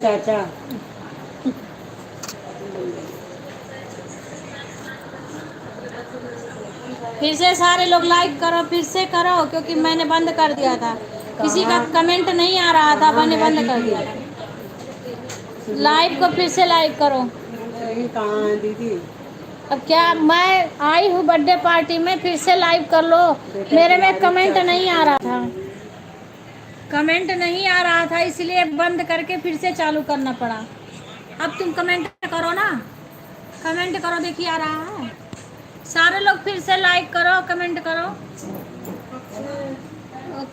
चाचा। फिर से सारे लोग लाइक करो, फिर से करो, क्योंकि मैंने बंद कर दिया था। किसी का कमेंट नहीं आ रहा था, मैंने बंद कर दिया था। लाइव को फिर से लाइक करो। कहाँ है दीदी? अब क्या, मैं आई हूँ बर्थडे पार्टी में, फिर से लाइव कर लो। मेरे में कमेंट नहीं आ रहा था, कमेंट नहीं आ रहा था, इसलिए बंद करके फिर से चालू करना पड़ा। अब तुम कमेंट करो ना, कमेंट करो, देखिए आ रहा है। सारे लोग फिर से लाइक करो, कमेंट करो।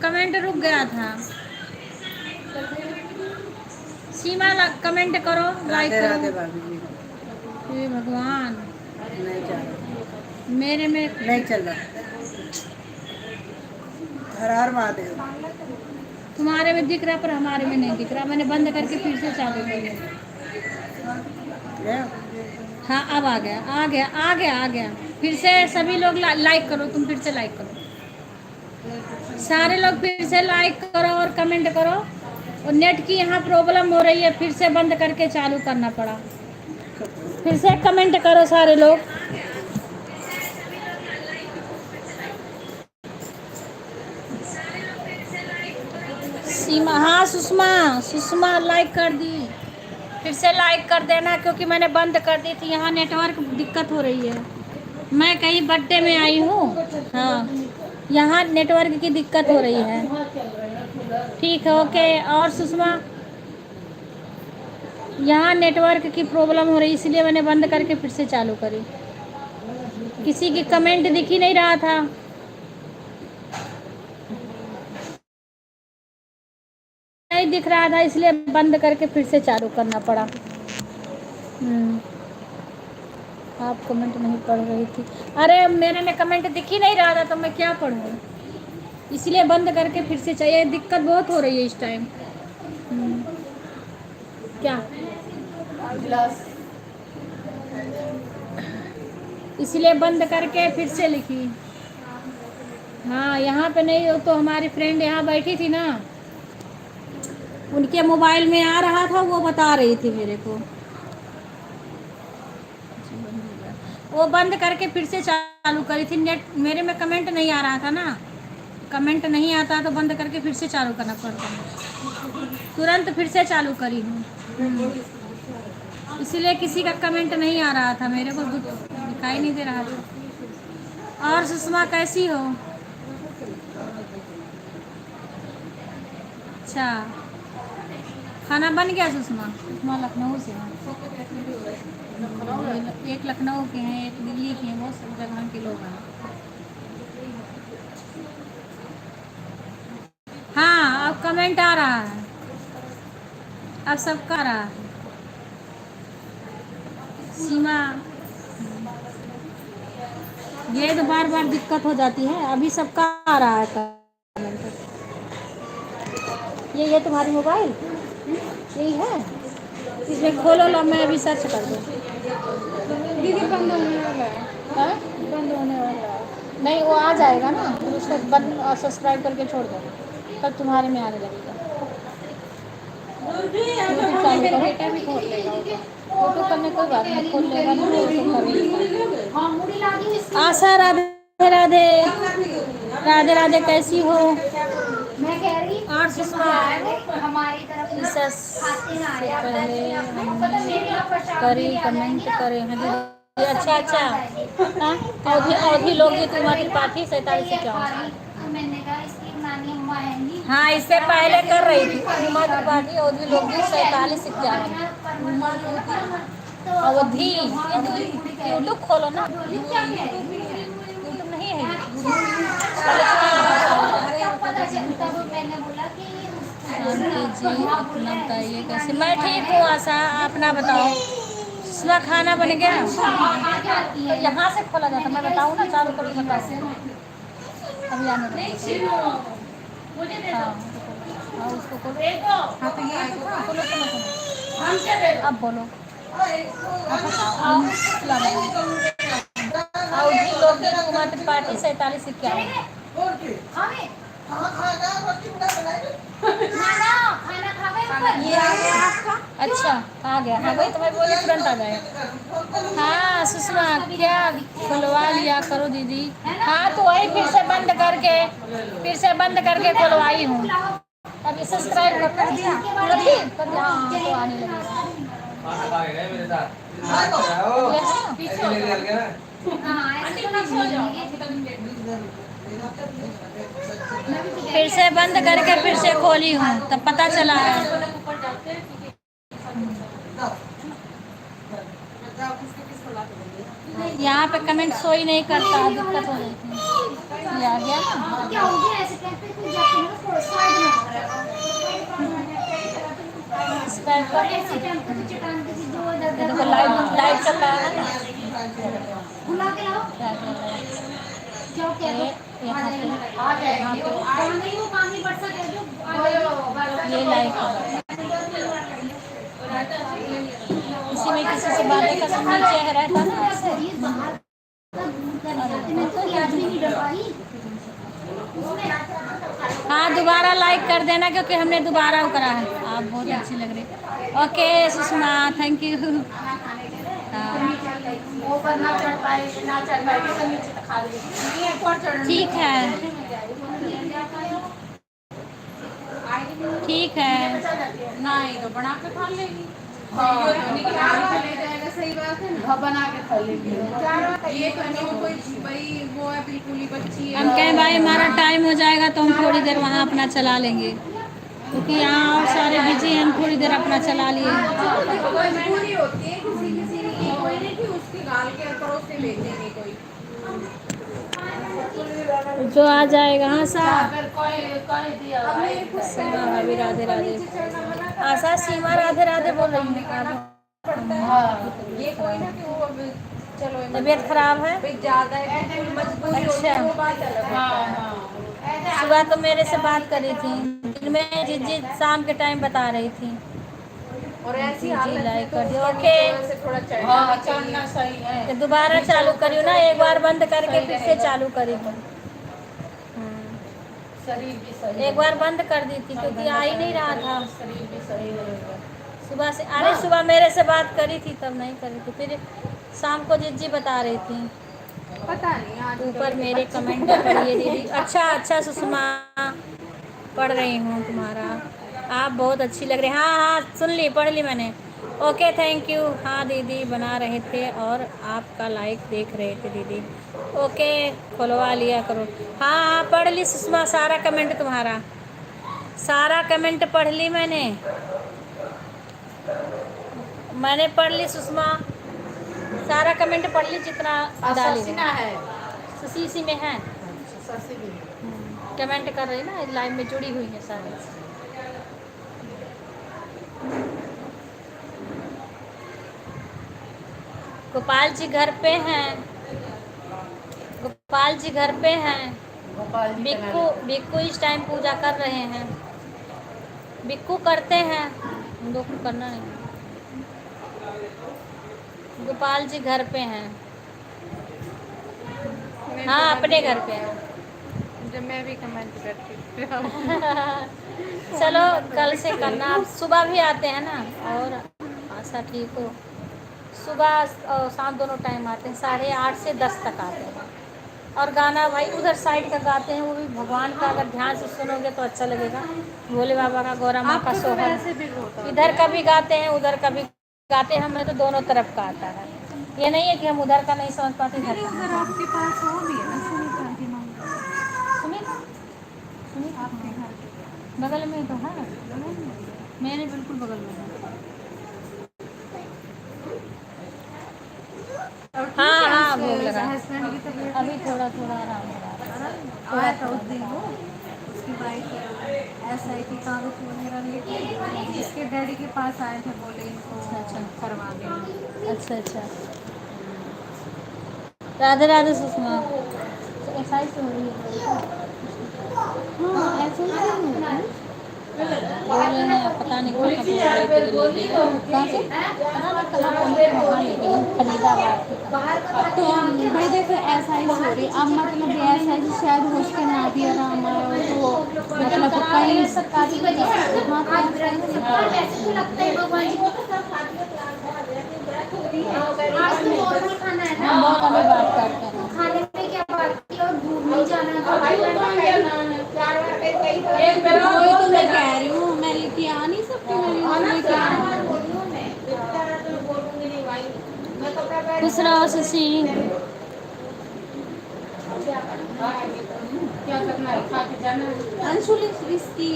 कमेंट रुक गया था। सीमा कमेंट करो, लाइक करो। राधे भाभी जी। हे भगवान, नहीं चल रहा, मेरे में नहीं चल रहा। हर हर महादेव। तुम्हारे में दिख रहा पर हमारे में नहीं दिख रहा। मैंने बंद करके फिर से चालू कर दिया। हाँ अब आ गया, आ गया, आ गया, आ गया। फिर से सभी लोग लाइक करो, तुम फिर से लाइक करो। सारे लोग फिर से लाइक करो और कमेंट करो। और नेट की यहाँ प्रॉब्लम हो रही है, फिर से बंद करके चालू करना पड़ा। फिर से कमेंट करो सारे लोग। सीमा, हाँ सुषमा, सुषमा लाइक कर दी। फिर से लाइक कर देना, क्योंकि मैंने बंद कर दी थी। यहाँ नेटवर्क दिक्कत हो रही है। मैं कहीं बर्थडे में आई हूँ, हाँ, यहाँ नेटवर्क की दिक्कत हो रही है। ठीक है, ओके। और सुषमा, यहाँ नेटवर्क की प्रॉब्लम हो रही, इसलिए मैंने बंद करके फिर से चालू करी। किसी की कमेंट दिख ही नहीं रहा था। नहीं दिख रहा था, इसलिए बंद करके फिर से चालू करना पड़ा। आप कमेंट नहीं पढ़ रही थी? अरे मेरे में कमेंट दिख ही नहीं रहा था, तो मैं क्या पढ़ूँ, इसलिए बंद करके फिर से चाहिए। दिक्कत बहुत हो रही है इस टाइम। क्या, इसलिए बंद करके फिर से लिखी। हाँ, यहाँ पे नहीं हो तो हमारी फ्रेंड यहाँ बैठी थी ना, उनके मोबाइल में आ रहा था, वो बता रही थी मेरे को। वो बंद करके फिर से चालू करी थी। नेट मेरे में कमेंट नहीं आ रहा था ना, कमेंट नहीं आता तो बंद करके फिर से चालू करना पड़ता है। तुरंत फिर से चालू करी हूँ, इसलिए किसी का कमेंट नहीं आ रहा था, मेरे को दिखाई नहीं दे रहा था। और सुषमा कैसी हो? अच्छा, खाना बन गया सुषमा? सुषमा लखनऊ से है। एक लखनऊ के हैं, एक दिल्ली के हैं, बहुत सब जगह के लोग हैं। हाँ, अब कमेंट आ रहा है, अब सबका आ रहा है। सीमा, ये तो बार बार दिक्कत हो जाती है। अभी सबका आ रहा है कमेंट। ये तुम्हारी मोबाइल यही है, इसमें खोलो लो, मैं अभी सर्च कर दूँ। दीदी बंद होने वाला है। हाँ? बंद होने वाला है। नहीं, वो आ जाएगा ना, फिर उसको बंद सब्सक्राइब करके छोड़ दो, तब तुम्हारे में आने लगेगा। यूट्यूब चालू करो, बेटा भी खोल लेगा वो तो। यूट्यूब करने कोई बात नहीं, खोल लेगा ना, यूट्यूब कर लेगा। आशा, राधे राधे, राधे राधे, कैसी हो? मैं कह रही और सुषमा, हमारी तरफ से पहले करी कमेंट करे हैं दीदी। अच्छा अच्छा, हाँ, अवधि अवधि लोग ये तुम्हारी त्रिपाठी 47 से क्या? मैंने कहा इसकी नानी अम्मा है नहीं। हाँ, इससे पहले कर रही थी उमा त्रिपाठी, अवधि लोग 47 51। अवधि, यूट्यूब खोलो ना, यूट्यूब नहीं है। तब मैंने बोला कि शांति जी, अपना बताइए कैसे? मैं ठीक हूँ आशा, अपना बताओ। सुबह खाना बन गया? तो यहाँ से खोला जाता, मैं बताऊँ ना, चालू करके बताऊँ। अभी आने दो। हाँ, हाँ, उसको खोलो। हाँ तो ये खोलो, सुनो। अब बोलो, अब बताओ। अवधि लोग उमा त्रिपाठी 47 51। ये आ गया आपका? अच्छा आ गया। हाँ वही तो मैं बोली तुरंत आ जाएगा। हाँ सुषमा क्या खुलवा लिया करो दीदी। हाँ तो वही फिर से बंद करके खुलवाई हूँ। अभी सब्सक्राइब कर दिया कर दिया। हाँ तो आने लगेगा। फिर से बंद करके फिर से खोली हूँ तब पता चला है। यहाँ पे कमेंट शो ही नहीं करता, दिक्कत हो जाती है। ये आ गया ना। क्या हो गया ऐसे कहते कुछ जाते हैं ना साइड इस पर में और ऐसे टाइम पे चटान के जो ये देखो लाइट चल रहा है। बुला के लाओ जाओ कह दो आ जाएगी वो काम ही बढ़ सके जो ये लाइट इसी में किसी से बातें कर नीचे रहता ना। हाँ दोबारा लाइक कर देना क्योंकि हमने दोबारा वो करा है। आप बहुत अच्छी लग रही। Okay Sushma thank you. ठीक है ठीक है। नहीं तो बना के खा लेगी। सही बात है ना। बना के खा लेगी। ये तो नहीं कोई भाई वो है बिल्कुल ही बच्ची है। हम कहें भाई हमारा टाइम हो जाएगा तो हम थोड़ी देर वहाँ अपना चला लेंगे क्योंकि यहाँ और सारे बिजी हैं। हम थोड़ी देर अपना चला लिए। कोई मजबूरी होती है किसी की कोई नहीं कि उसकी गाल के पड़ोस से भेजेंगे कोई जो आ जाएगा। हाँ सा अभी सीमा भाभी राधे राधे। आशा सीमा राधे राधे बोल रही है। ये कोई ना कि वो अब चलो तबीयत खराब है ज्यादा मजबूरी होती है वो बात अलग है। सुबह तो मेरे से बात करी थी दिन में जी शाम के टाइम बता रही थी। और ऐसी जी लाइक कर दियो। ओके थोड़ा चढ़ना सही है। तो दोबारा चालू करियो ना। एक बार बंद करके फिर से चालू करी थी। शरीर भी सही एक बार बंद कर दी थी क्योंकि आ ही नहीं रहा था शरीर भी सही रहेगा। सुबह से। अरे सुबह मेरे से बात करी थी तब नहीं करी थी। फिर शाम को जिज्जी बता रही थी। पता नहीं आज ऊपर मेरे कमेंट पढ़िए दीदी। अच्छा सुषमा पढ़ रही हूँ तुम्हारा। आप बहुत अच्छी लग रही। हाँ सुन ली पढ़ ली मैंने। Okay thank you. हाँ दीदी बना रहे थे और आपका लाइक देख रहे थे दीदी। ओके खुलवा लिया करो। हाँ पढ़ ली सुषमा सारा कमेंट तुम्हारा। सारा कमेंट पढ़ ली मैंने पढ़ ली सुषमा। सारा कमेंट पढ़ ली जितना डाली है सी में है। कमेंट कर रही ना लाइव में जुड़ी हुई है सारी। गोपाल जी घर पे हैं। गोपाल जी घर पे हैं। बिक्कू इस टाइम पूजा कर रहे हैं। बिक्कू करते हैं हम लोग को करना नहीं। गोपाल जी घर पे हैं। हाँ अपने घर पे हैं। जब मैं भी कमेंट करती चलो कल से करना। आप सुबह भी आते हैं ना। और आशा ठीक हो। सुबह और शाम दोनों टाइम आते हैं 8:30 से 10 तक आते हैं। और गाना भाई उधर साइड का गाते हैं वो भी भगवान का अगर ध्यान से सुनोगे तो अच्छा लगेगा। भोले बाबा का गौरा माँ का सोहर इधर का भी गाते हैं उधर का भी गाते हैं। हमें तो दोनों तरफ का आता है। ये नहीं है कि हम उधर का नहीं समझ पाते इधर का। आपके पास वो भी है ना सुनीता आपके घर बगल में तो है। मेरे बिल्कुल बगल में है। हाँ भूख लगा। अभी थोड़ा आराम हो रहा आया था उस दिन वो उसकी वाइफ SIT कागज वगैरह लेके इसके डैडी के पास आए थे बोले इनको अच्छा करवा देंगे। अच्छा राधे राधे सुषमा। ऐसा ही हो रही है। हाँ ऐसे ही बोले हैं पता नहीं कहाँ फरीदाबाद तो भाई देखो ऐसा ही हो रही अब मतलब ऐसा है शायद हो उसके ना भी आराम आया तो मतलब कहीं सरकारी लगता है भगवान जी को खुश रहो शशि। क्या करना है, खा के जाना है। अंशुल इसकी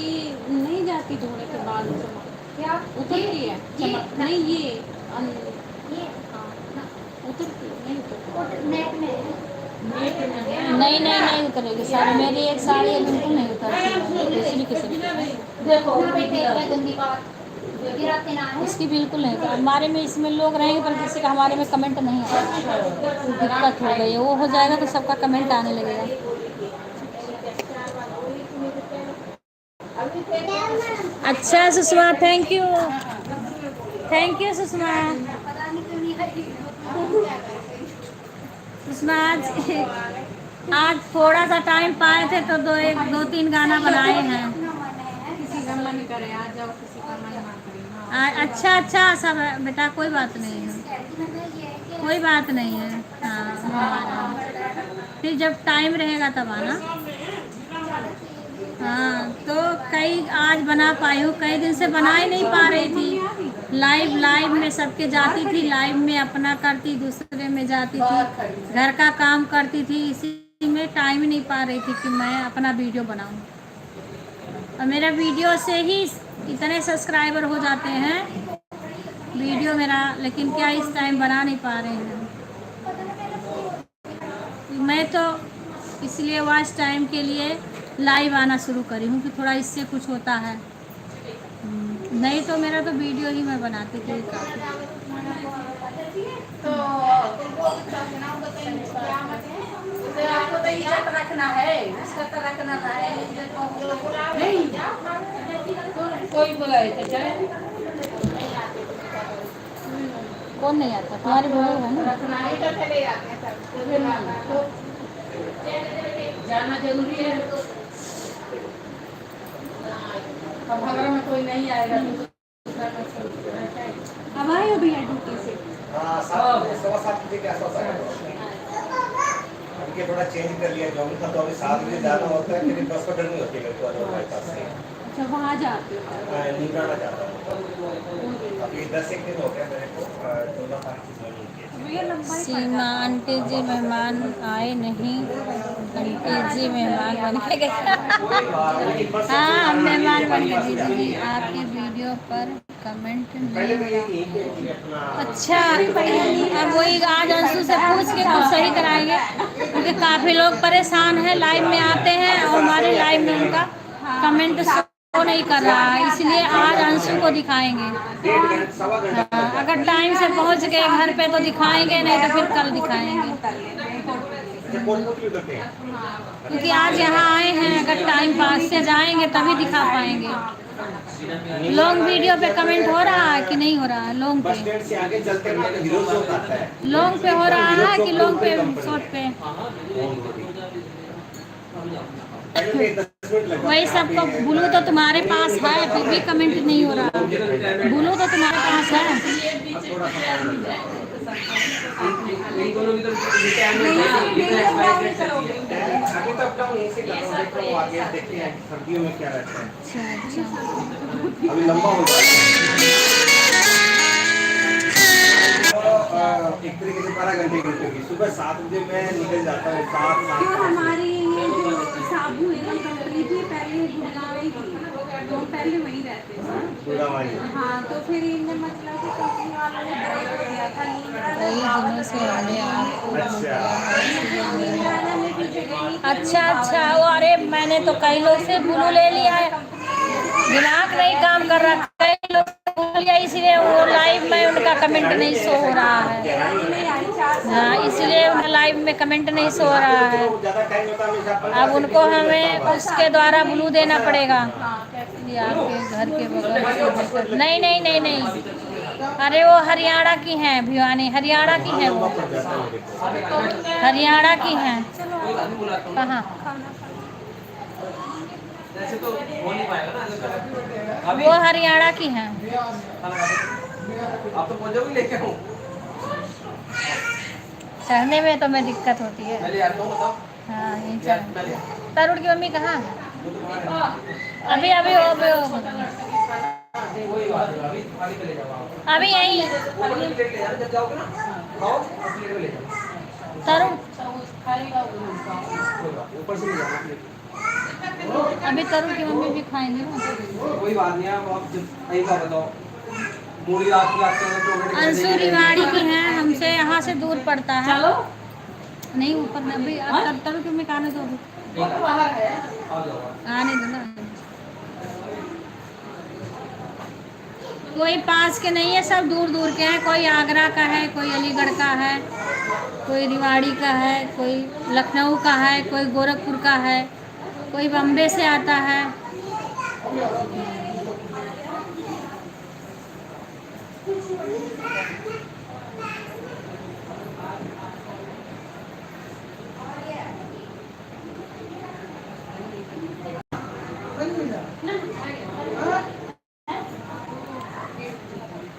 नहीं जाती धोने के बाद चमक, क्या उतरती है ये चमक नहीं ये ये उतरती नहीं उतरती। नेट में नहीं नहीं नहीं उतरेगी साड़ी, मेरी एक साड़ी है बिल्कुल नहीं उतरती, दूसरी किसी की। देखो बेटे क्या गंदी बात गिराते ना है। इसकी बिल्कुल नहीं उतर, हमारे में इसमें लोग रहेंगे पर किसी का हमारे में कमेंट नहीं आएगा, दिक्कत हो गई है। वो हो जाएगा तो सबका कमेंट आने लगेगा। अच्छा सुषमा, थैंक यू सुषमा। पता नहीं क्यों नहीं आई। सुषमा आज थोड़ा सा टाइम पाए थे तो दो तीन गाना बनाए हैं। किसी का मन करे आ जाओ, किसी का मन ना करे अच्छा सब बेटा, कोई बात नहीं है, कोई बात नहीं है। हाँ फिर जब टाइम रहेगा तब आना। हाँ तो कई आज बना पाई हूँ, कई दिन से बना ही नहीं पा रही थी। लाइव में सबके जाती थी, लाइव में अपना करती, दूसरे में जाती थी, घर का काम करती थी, इसी में टाइम ही नहीं पा रही थी कि मैं अपना वीडियो बनाऊँ। और मेरा वीडियो से ही इतने सब्सक्राइबर हो जाते हैं वीडियो मेरा, लेकिन क्या इस टाइम बना नहीं पा रहे हैं। मैं तो इसलिए वॉच टाइम के लिए लाइव आना शुरू करी हूँ कि थोड़ा इससे कुछ होता है, नहीं तो मेरा तो वीडियो ही मैं बनाती थी काफ़ी। तो आपको तो याद रखना है, उसका तो रखना है नहीं। कोई बुलाए तो जाए, कौन नहीं आता, तुम्हारी बहू है ना। रखना ही तो चले जाते हैं सब, तो जाना जरूरी है। अब घर में कोई नहीं आएगा तो अब आए हो भैया ड्यूटी से? हाँ 7 बजे के आसपास आया। अभी थोड़ा चेंज कर लिया जॉब का, तो अभी 7 बजे जाना होता है, फिर बस पकड़नी होती है मेरे को हमारे पास से। अच्छा वहाँ जाते हो? नीमराना जाता हूँ। अभी 10-1 दिन हो गया मेरे को 14 तारीख से ज्वाइन की है। भैया लंबाई सीमा आंटी जी मेहमान आए नहीं, आंटी जी मेहमान बन के गए। हाँ हम मेहमान बन के दीदी जी आपके वीडियो पर कमेंट पहले मैं नहीं। यही थी अपना। अच्छा अब वही आज अंशु से पूछ के कुछ सही कराएंगे, क्योंकि काफ़ी लोग परेशान हैं, लाइव में आते हैं और हमारे लाइव में उनका कमेंट शो नहीं कर रहा है, इसलिए आज अंशु को दिखाएंगे। 1.5 घंटे 1.25 घंटा। हाँ, अगर टाइम से पहुंच गए घर पे तो दिखाएंगे, नहीं तो फिर कल दिखाएंगे, अच्छा कोटपुतली करते हैं। क्योंकि आज यहाँ आए हैं, अगर टाइम पास से जाएंगे तभी दिखा पाएंगे। लॉन्ग वीडियो पे कमेंट हो रहा है कि नहीं हो रहा है? लॉन्ग बस पे स्टैंड से आगे चलते हुए हीरो चौक आता है। लॉन्ग पे हो रहा है कि लॉन्ग पे शॉर्ट पे? पहले 10 मिनट लगता वही सबको बुलू तो तुम्हारे पास है, फिर भी कमेंट नहीं हो रहा। बुलू तो तुम्हारे पास है। अभी तो अपना यहीं से कर रहा हूँ, देख रहा हूँ आगे देखते हैं सर्दियों में क्या रहता है। अच्छा अभी लंबा हो जाता है। एक तरीके से 12 घंटे की ड्यूटी होगी। सुबह 7 बजे मैं निकल जाता हूँ, 7 क्यों हमारी ये जो साबू है ना कंपनी थी पहले गुड़गांव ही थी, तो हम पहले वहीं रहते थे। गुड़गांव। हाँ तो फिर इनने मतलब कि कंपनी वालों ने ब्रेक दिया था, कई दिनों से हमने आपको नीमराना में भी जगह नहीं अच्छा वो अरे मैंने तो कई लोग से बुलू ले लिया है, दिमाग नहीं काम कर रहा, कई लोग से बुलू लिया, इसलिए वो लाइव में उनका कमेंट नहीं शो हो रहा है। हाँ इसलिए उनका लाइव में कमेंट नहीं शो हो रहा है। अब उनको हमें उसके द्वारा ब्लू देना पड़ेगा। ये आपके घर के बगल से नहीं नहीं नहीं नहीं, अरे वो हरियाणा की हैं भिवानी, हरियाणा की हैं वो, हरियाणा की हैं। कहाँ वो हरियाणा की हैं। आप तो पहुंचोगे लेके आऊं। चढ़ने में तो मैं दिक्कत होती है। पहले यार बताओ। हाँ यही चढ़। तरुण की मम्मी कहाँ है? अभी अभी अभी यहीं जब जाओगे ना खाओ और प्लेट में ले जाओ। तरुण ऊपर से ले जाना प्लेट। अभी तरुण की मम्मी भी खाएंगे ना। कोई बात नहीं, आप जब सही बात बताओ। मूली रात को लाते हैं तो अंशु रिवाड़ी की है, हमसे यहाँ से दूर पड़ता है। चलो नहीं ऊपर में अभी तरुण की मम्मी खाने दो अभी। आने दो ना। कोई पास के नहीं है, सब दूर दूर के हैं। कोई आगरा का है, कोई अलीगढ़ का है, कोई रिवाड़ी का है, कोई लखनऊ का है, कोई गोरखपुर का है, कोई बम्बे से आता है।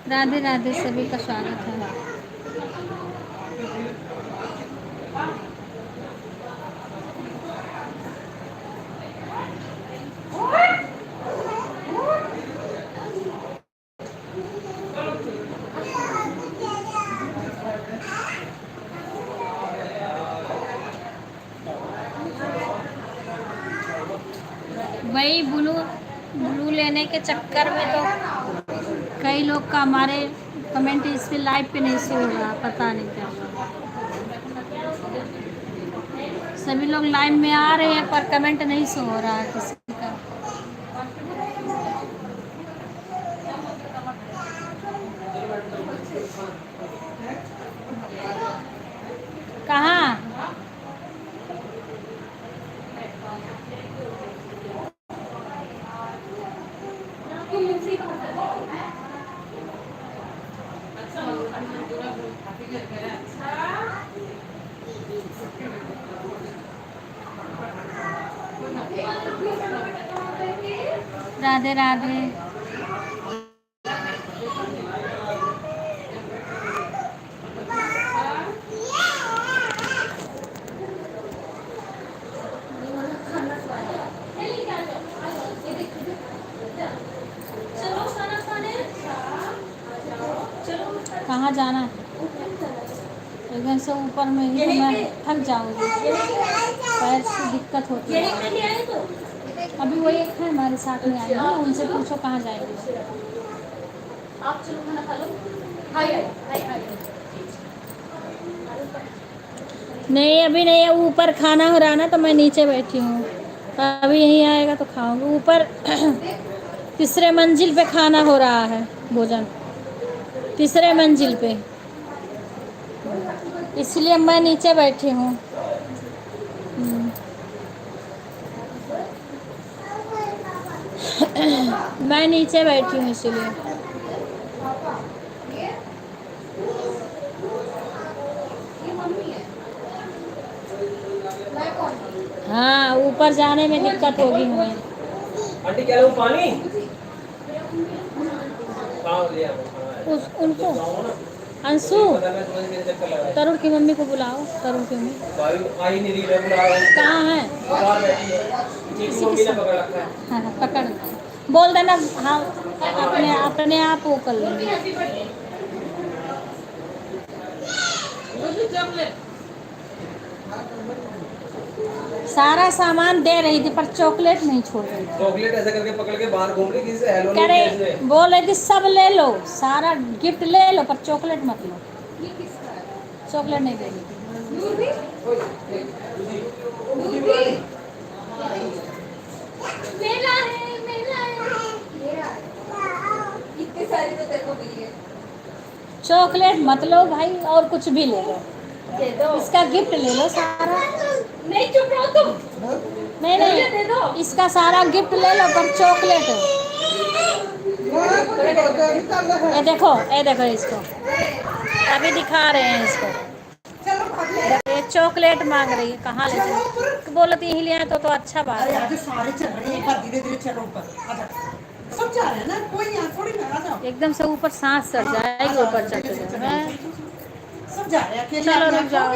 राधे राधे, सभी का स्वागत है। वही ब्लू लेने के चक्कर में तो कई लोग का हमारे कमेंट इस पे लाइव पे नहीं शो हो रहा, पता नहीं क्या। सभी लोग लाइव में आ रहे हैं पर कमेंट नहीं शो हो रहा है किसी का। कहाँ राधे राधे। कहाँ जाना है? एकदम से ऊपर में ही तो मैं थक जाऊंगी, पैर से दिक्कत होती है। अभी वो एक है हमारे साथ में आए हैं, उनसे पूछो कहाँ जाएंगे। आप चलो खाना खा लो। नहीं अभी नहीं है, ऊपर खाना हो रहा ना तो मैं नीचे बैठी हूँ। अभी यहीं आएगा तो खाऊंगी। ऊपर तीसरे मंजिल पे खाना हो रहा है, भोजन तीसरे मंजिल पे, इसलिए मैं नीचे बैठी हूँ। मैं नीचे बैठी हूँ इसलिए। हाँ ऊपर जाने में दिक्कत होगी हमें। आंटी क्या लो पानी? उस उनको अंशु तरुण की मम्मी को बुलाओ। तरुण की मम्मी कहाँ है? हाँ पकड़ बोल देना। हाँ अपने आप वो कर लेंगे। सारा सामान दे रही थी पर चॉकलेट नहीं छोड़ रही। चॉकलेट ऐसा करके पकड़ के बाहर घूम रही, किसी से हेलो कह नहीं रहे बोल रही थी सब ले लो, सारा गिफ्ट ले लो पर चॉकलेट मत लो। चॉकलेट नहीं देगी। मेला है, मेला है। इतने सारे तो तेरे को मिल गए। चॉकलेट मत लो भाई, और कुछ भी ले लो। दे दो। इसका गिफ्ट ले लो सारा। नहीं चुप रहो तुम। नहीं दे दो। नहीं इसका सारा गिफ्ट ले लो पर चॉकलेट। ये देखो इसको अभी दिखा रहे हैं इसको। ये चॉकलेट मांग रही है, कहाँ ले जाए? बोलो तो यही ले आए तो अच्छा बात है। सारे चल रहे हैं, धीरे धीरे चलो ऊपर आजा। सब जा रहे हैं ना, कोई यहाँ थोड़ी ना, आ जाओ। एकदम से ऊपर सांस चढ़ जाएगी, ऊपर चढ़ जाए। सब जा रहे हैं अकेले। चलो रुक जाओ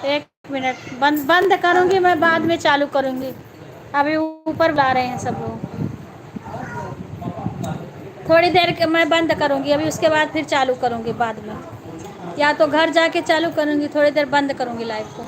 1 मिनट, बंद करूँगी मैं, बाद में चालू करूँगी। अभी ऊपर बुला रहे हैं सब लोग। थोड़ी देर के मैं बंद करूँगी अभी, उसके बाद फिर चालू करूँगी बाद में। या तो घर जाके चालू करूँगी, थोड़ी देर बंद करूँगी लाइव को।